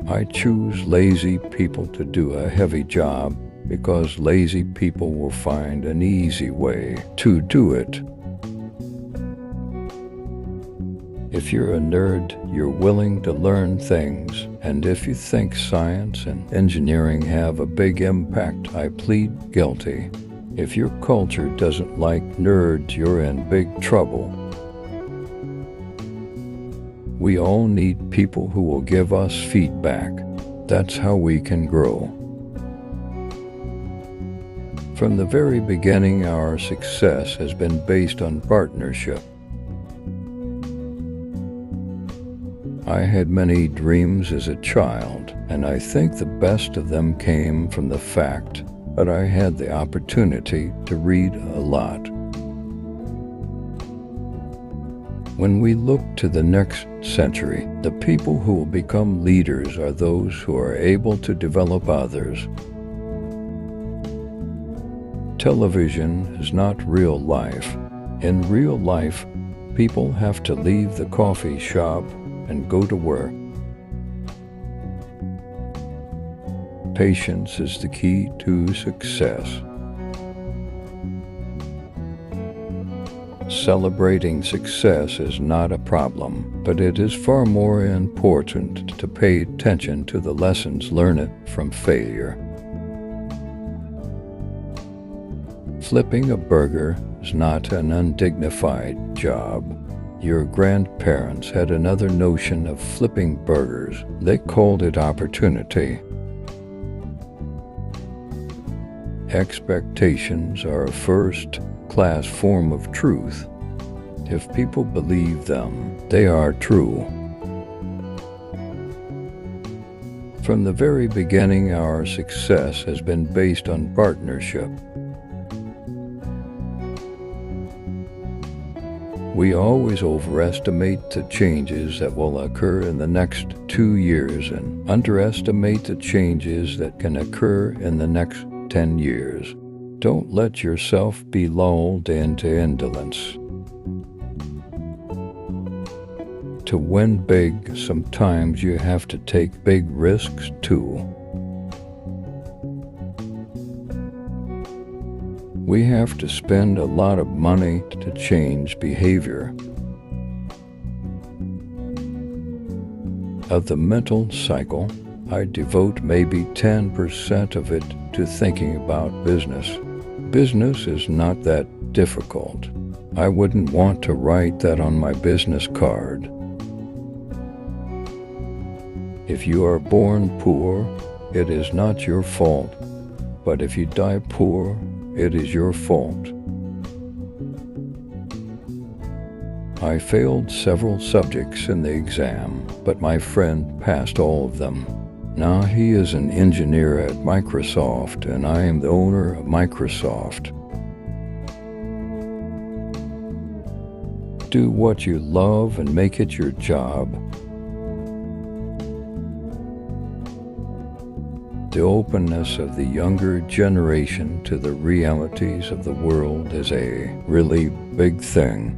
I choose lazy people to do a heavy job because lazy people will find an easy way to do it. If you're a nerd, you're willing to learn things, and if you think science and engineering have a big impact, I plead guilty. If your culture doesn't like nerds, you're in big trouble. We all need people who will give us feedback. That's how we can grow. From the very beginning, our success has been based on partnership. I had many dreams as a child, and I think the best of them came from the fact that I had the opportunity to read a lot. When we look to the next century, the people who will become leaders are those who are able to develop others. Television is not real life. In real life, people have to leave the coffee shop and go to work. Patience is the key to success. Celebrating success is not a problem, but it is far more important to pay attention to the lessons learned from failure. Flipping a burger is not an undignified job. Your grandparents had another notion of flipping burgers. They called it opportunity. Expectations are a first-class form of truth. If people believe them, they are true. From the very beginning, our success has been based on partnership. We always overestimate the changes that will occur in the next 2 years and underestimate the changes that can occur in the next 10 years. Don't let yourself be lulled into indolence. To win big, sometimes you have to take big risks too. We have to spend a lot of money to change behavior. Of the mental cycle, I devote maybe 10% of it to thinking about business. Business is not that difficult. I wouldn't want to write that on my business card. If you are born poor, it is not your fault. But if you die poor, it is your fault. I failed several subjects in the exam, but my friend passed all of them. Now he is an engineer at Microsoft, and I am the owner of Microsoft. Do what you love and make it your job. The openness of the younger generation to the realities of the world is a really big thing.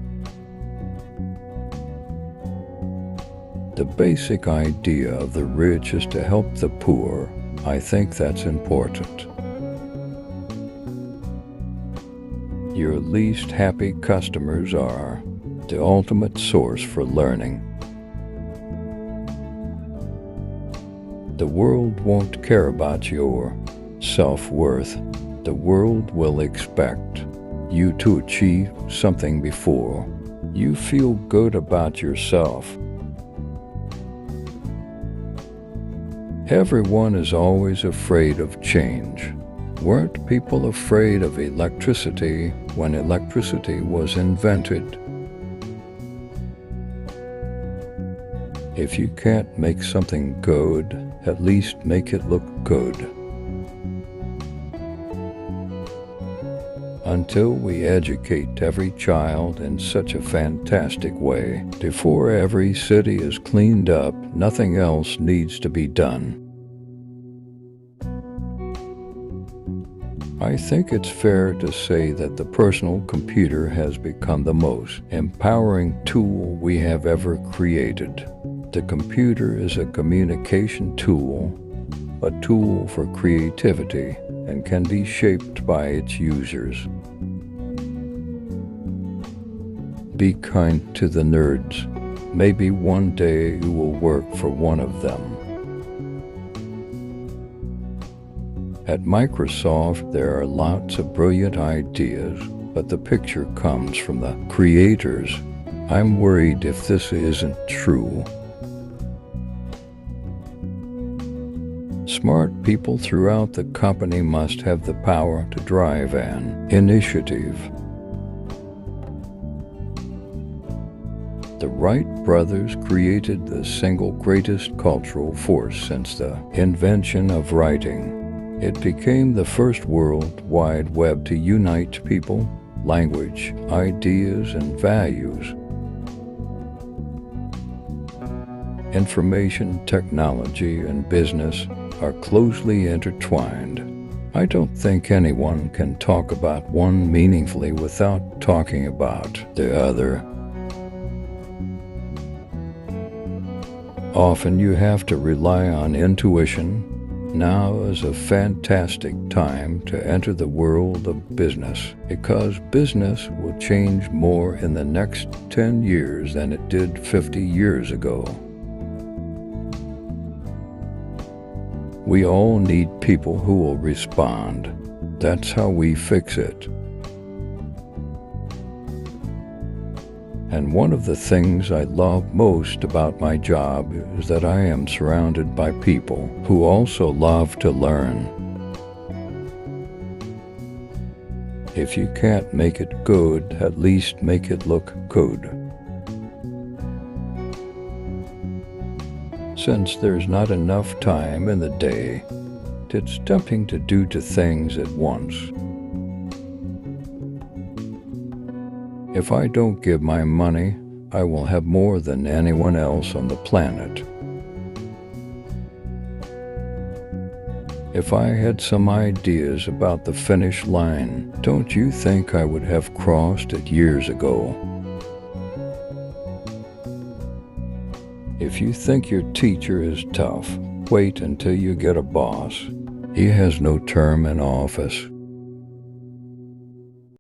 The basic idea of the rich is to help the poor. I think that's important. Your least happy customers are the ultimate source for learning. The world won't care about your self-worth. The world will expect you to achieve something before you feel good about yourself. Everyone is always afraid of change. Weren't people afraid of electricity when electricity was invented? If you can't make something good, at least make it look good. Until we educate every child in such a fantastic way, before every city is cleaned up, nothing else needs to be done. I think it's fair to say that the personal computer has become the most empowering tool we have ever created. The computer is a communication tool, a tool for creativity, and can be shaped by its users. Be kind to the nerds. Maybe one day you will work for one of them. At Microsoft, there are lots of brilliant ideas, but the picture comes from the creators. I'm worried if this isn't true. Smart people throughout the company must have the power to drive an initiative. The Wright brothers created the single greatest cultural force since the invention of writing. It became the first World Wide Web to unite people, language, ideas, and values. Information technology and business are closely intertwined. I don't think anyone can talk about one meaningfully without talking about the other. Often you have to rely on intuition. Now is a fantastic time to enter the world of business, because business will change more in the next 10 years than it did 50 years ago. We all need people who will respond. That's how we fix it. And one of the things I love most about my job is that I am surrounded by people who also love to learn. If you can't make it good, at least make it look good. Since there's not enough time in the day, it's tempting to do two things at once. If I don't give my money, I will have more than anyone else on the planet. If I had some ideas about the finish line, don't you think I would have crossed it years ago? If you think your teacher is tough, wait until you get a boss. He has no term in office.